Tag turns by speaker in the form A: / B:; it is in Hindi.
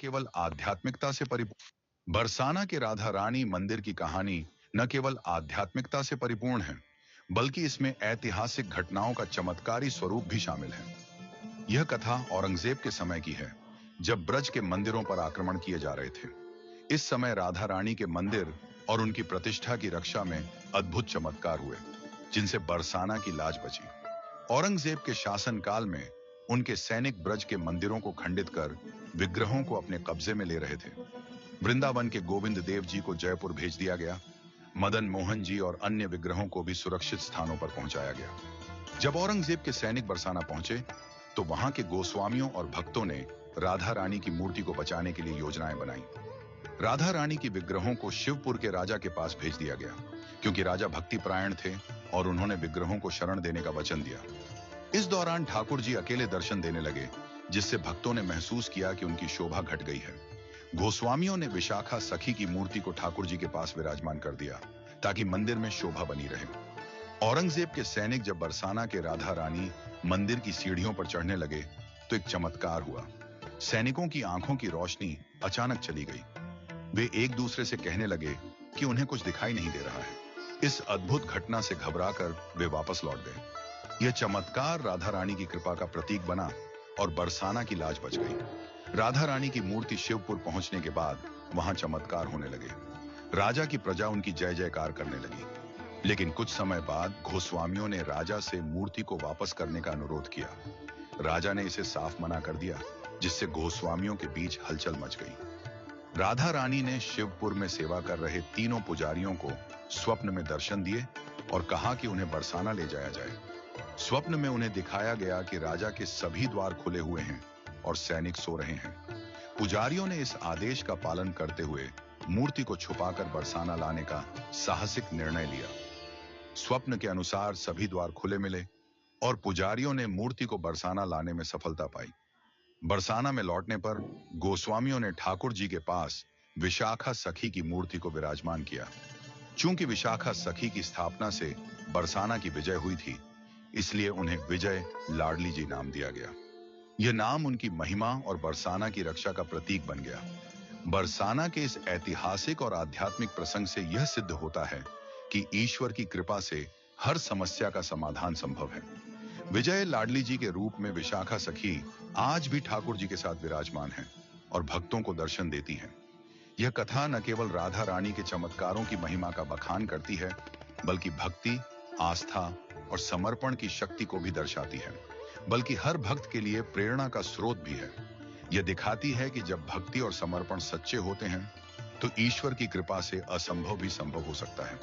A: केवल आध्यात्मिकता से परिपूर्ण बरसाना के राधा रानी मंदिर की कहानी न केवल आध्यात्मिकता से परिपूर्ण है, बल्कि इसमें ऐतिहासिक घटनाओं का चमत्कारी स्वरूप भी शामिल है। यह कथा औरंगजेब के समय की है, जब ब्रज के मंदिरों पर आक्रमण किए जा रहे थे। इस समय राधा रानी के मंदिर और उनकी प्रतिष्ठा की रक्षा में अद्भुत चमत्कार हुए, जिनसे बरसाना की लाज बची। औरंगजेब के शासनकाल में उनके सैनिक ब्रज के मंदिरों को खंडित कर विग्रहों को अपने कब्जे में ले रहे थे। वृंदावन के गोविंद देव जी को जयपुर भेज दिया गया। मदन मोहन जी और अन्य विग्रहों को भी सुरक्षित स्थानों पर पहुंचाया गया। जब औरंगजेब के सैनिक बरसाना पहुंचे, तो वहां के गोस्वामियों और भक्तों ने राधा रानी की मूर्ति को बचाने के लिए योजनाएं बनाई। राधा रानी की विग्रहों को शिवपुर के राजा के पास भेज दिया गया, क्योंकि राजा भक्ति परायण थे और उन्होंने विग्रहों को शरण देने का वचन दिया। इस दौरान ठाकुर जी अकेले दर्शन देने लगे, जिससे भक्तों ने महसूस किया कि उनकी शोभा घट गई है। गोस्वामियों ने विशाखा सखी की मूर्ति को ठाकुर जी के पास विराजमान कर दिया, ताकि मंदिर में शोभा बनी रहे। औरंगजेब के सैनिक जब बरसाना के राधा रानी मंदिर की सीढ़ियों पर चढ़ने लगे, तो एक चमत्कार हुआ। सैनिकों की आंखों की रोशनी अचानक चली गई। वे एक दूसरे से कहने लगे कि उन्हें कुछ दिखाई नहीं दे रहा है। इस अद्भुत घटना से घबराकर वे वापस लौट गए। यह चमत्कार राधा रानी की कृपा का प्रतीक बना और बरसाना की लाज बच गई। राधा रानी की मूर्ति शिवपुर पहुंचने के बाद वहां चमत्कार होने लगे। राजा की प्रजा उनकी जय जयकार करने लगी। लेकिन कुछ समय बाद गोस्वामियों ने राजा से मूर्ति को वापस करने का अनुरोध किया। राजा ने इसे साफ मना कर दिया, जिससे गोस्वामियों के बीच हलचल मच गई। राधा रानी ने शिवपुर में सेवा कर रहे तीनों पुजारियों को स्वप्न में दर्शन दिए और कहा कि उन्हें बरसाना ले जाया जाए। स्वप्न में उन्हें दिखाया गया कि राजा के सभी द्वार खुले हुए हैं और सैनिक सो रहे हैं। पुजारियों ने इस आदेश का पालन करते हुए मूर्ति को छुपाकर बरसाना लाने का साहसिक निर्णय लिया। स्वप्न के अनुसार सभी द्वार खुले मिले और पुजारियों ने मूर्ति को बरसाना लाने में सफलता पाई। बरसाना में लौटने पर गोस्वामियों ने ठाकुर जी के पास विशाखा सखी की मूर्ति को विराजमान किया। चूंकि विशाखा सखी की स्थापना से बरसाना की विजय हुई थी, इसलिए उन्हें विजय लाडली जी नाम दिया गया। यह नाम उनकी महिमा और बरसाना की रक्षा का प्रतीक बन गया। बरसाना के इस ऐतिहासिक और आध्यात्मिक प्रसंग से यह सिद्ध होता है कि ईश्वर की कृपा से हर समस्या का समाधान संभव है। विजय लाडली जी के रूप में विशाखा सखी आज भी ठाकुर जी के साथ विराजमान है और भक्तों को दर्शन देती हैं। यह कथा न केवल राधा रानी के चमत्कारों की महिमा का बखान करती है, बल्कि भक्ति, आस्था और समर्पण की शक्ति को भी दर्शाती है, बल्कि हर भक्त के लिए प्रेरणा का स्रोत भी है। यह दिखाती है कि जब भक्ति और समर्पण सच्चे होते हैं, तो ईश्वर की कृपा से असंभव भी संभव हो सकता है।